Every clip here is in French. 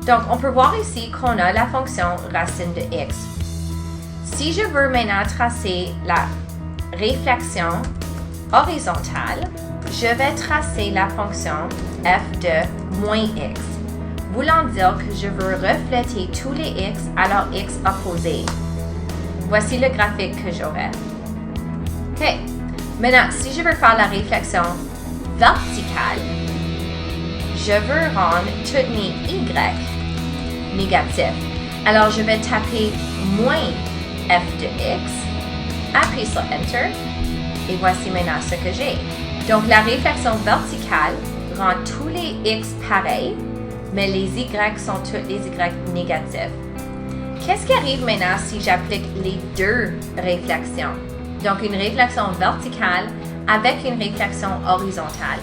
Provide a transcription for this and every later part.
Donc, on peut voir ici qu'on a la fonction racine de x. Si je veux maintenant tracer la réflexion horizontale, je vais tracer la fonction f de moins x, voulant dire que je veux refléter tous les x à leur x opposé. Voici le graphique que j'aurai. OK. Maintenant, si je veux faire la réflexion verticale, je veux rendre toutes mes y négatifs. Alors, je vais taper moins f de x, appuyer sur Enter, et voici maintenant ce que j'ai. Donc, la réflexion verticale rend tous les x pareils, mais les y sont tous les y négatifs. Qu'est-ce qui arrive maintenant si j'applique les deux réflexions? Donc, une réflexion verticale avec une réflexion horizontale.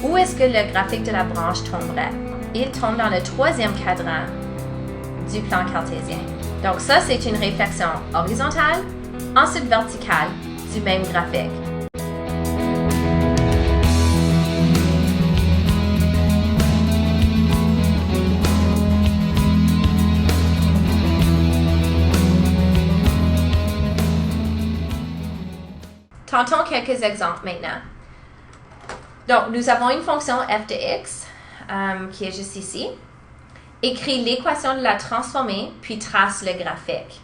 Où est-ce que le graphique de la branche tomberait? Il tombe dans le troisième cadran du plan cartésien. Donc, ça, c'est une réflexion horizontale, ensuite verticale du même graphique. Tentons quelques exemples maintenant. Donc, nous avons une fonction f de x qui est juste ici. Écrit l'équation de la transformée, puis trace le graphique.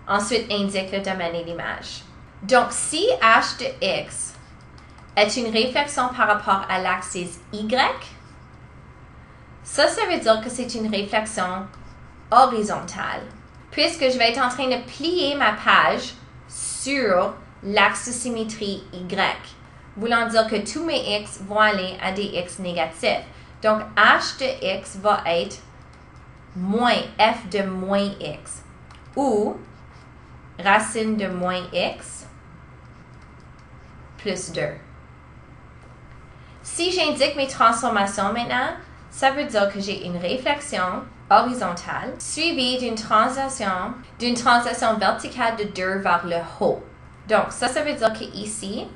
Ensuite, indique le domaine et l'image. Donc, si h de x est une réflexion par rapport à l'axe y, ça veut dire que c'est une réflexion horizontale, puisque je vais être en train de plier ma page sur l'axe de symétrie y, voulant dire que tous mes x vont aller à des x négatifs. Donc, h de x va être moins f de moins x, ou racine de moins x plus 2. Si j'indique mes transformations maintenant, ça veut dire que j'ai une réflexion horizontale suivie d'une translation verticale de 2 vers le haut. Donc, ça veut dire qu'ici,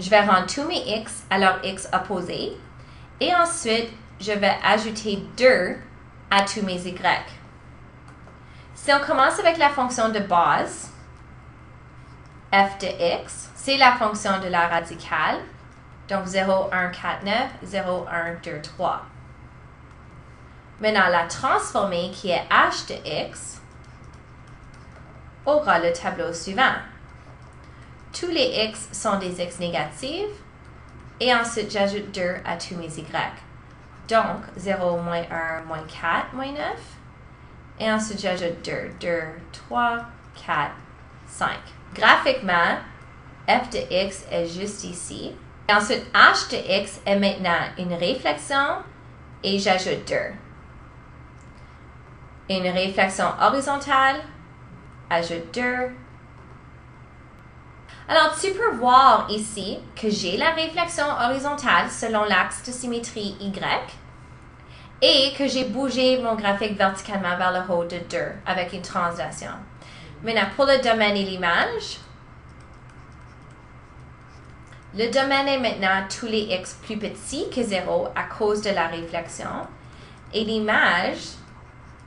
je vais rendre tous mes x à leur x opposé. Et ensuite, je vais ajouter 2 à tous mes y. Si on commence avec la fonction de base, f de x, c'est la fonction de la radicale. Donc, 0, 1, 4, 9, 0, 1, 2, 3. Maintenant, la transformée qui est h de x aura le tableau suivant. Tous les x sont des x négatives. Et ensuite, j'ajoute 2 à tous mes y. Donc, 0, moins 1, moins 4, moins 9. Et ensuite, j'ajoute 2. 2, 3, 4, 5. Graphiquement, f de x est juste ici. Et ensuite, h de x est maintenant une réflexion et j'ajoute 2. Une réflexion horizontale, ajoute 2. Alors, tu peux voir ici que j'ai la réflexion horizontale selon l'axe de symétrie y et que j'ai bougé mon graphique verticalement vers le haut de 2 avec une translation. Maintenant, pour le domaine et l'image, le domaine est maintenant tous les x plus petits que 0 à cause de la réflexion et l'image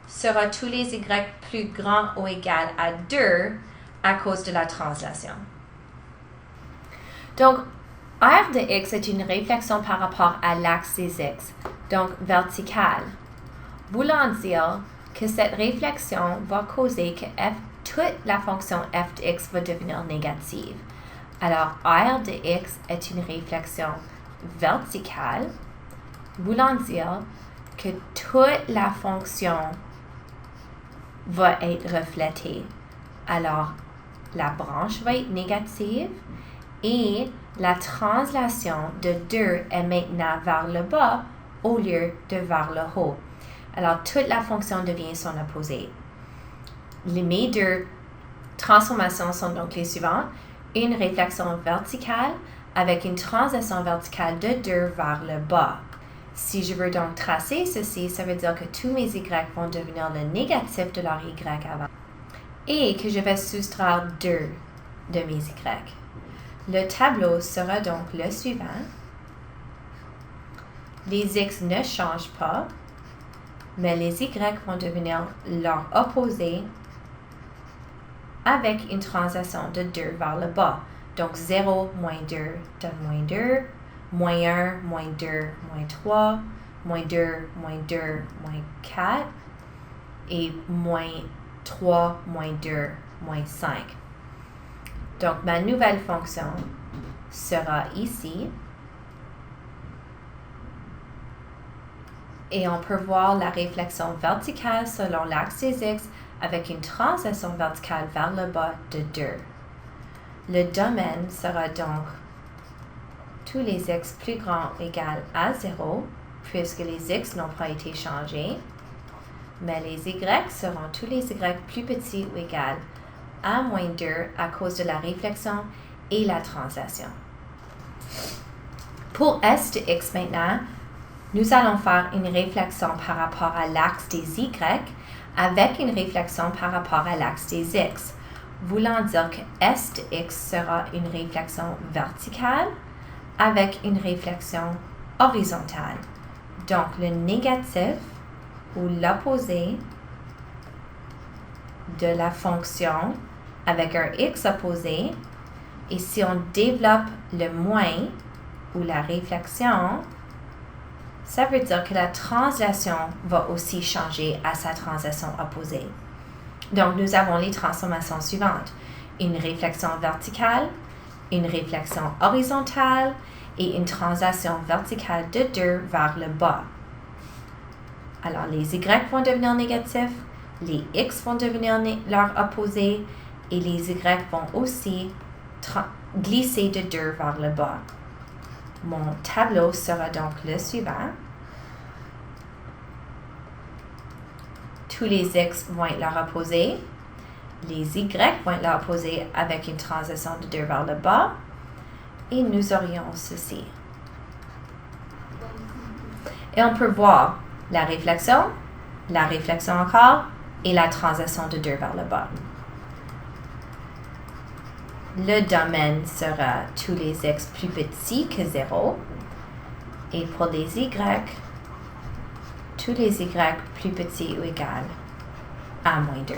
sera tous les y plus grands ou égal à 2 à cause de la translation. Donc, r de x est une réflexion par rapport à l'axe des x, donc verticale, voulant dire que cette réflexion va causer que toute la fonction f de x va devenir négative. Alors, r de x est une réflexion verticale, voulant dire que toute la fonction va être reflétée. Alors, la branche va être négative et la translation de 2 est maintenant vers le bas au lieu de vers le haut. Alors, toute la fonction devient son opposé. Mes deux transformations sont donc les suivantes. Une réflexion verticale avec une translation verticale de 2 vers le bas. Si je veux donc tracer ceci, ça veut dire que tous mes y vont devenir le négatif de leur y avant et que je vais soustraire 2 de mes y. Le tableau sera donc le suivant. Les x ne changent pas mais les y vont devenir leur opposé avec une translation de 2 vers le bas. Donc 0, moins 2 donne moins 2, moins 1, moins 2, moins 3, moins 2, moins 2, moins 4, et moins 3, moins 2, moins 5. Donc ma nouvelle fonction sera ici. Et on peut voir la réflexion verticale selon l'axe des x avec une translation verticale vers le bas de 2. Le domaine sera donc tous les x plus grands égale à 0, puisque les x n'ont pas été changés, mais les y seront tous les y plus petits ou égales à moins 2 à cause de la réflexion et la translation. Pour s de x maintenant, nous allons faire une réflexion par rapport à l'axe des y avec une réflexion par rapport à l'axe des x, voulant dire que s de x sera une réflexion verticale avec une réflexion horizontale. Donc, le négatif ou l'opposé de la fonction avec un x opposé, et si on développe le moins ou la réflexion, ça veut dire que la translation va aussi changer à sa translation opposée. Donc, nous avons les transformations suivantes. Une réflexion verticale, une réflexion horizontale et une translation verticale de 2 vers le bas. Alors, les y vont devenir négatifs, les x vont devenir leur opposé et les y vont aussi glisser de 2 vers le bas. Mon tableau sera donc le suivant. Tous les x vont être leur opposé. Les y vont être leur opposé avec une translation de 2 vers le bas. Et nous aurions ceci. Et on peut voir la réflexion encore, et la translation de 2 vers le bas. Le domaine sera tous les x plus petits que 0. Et pour les y, tous les y plus petits ou égales à moins 2.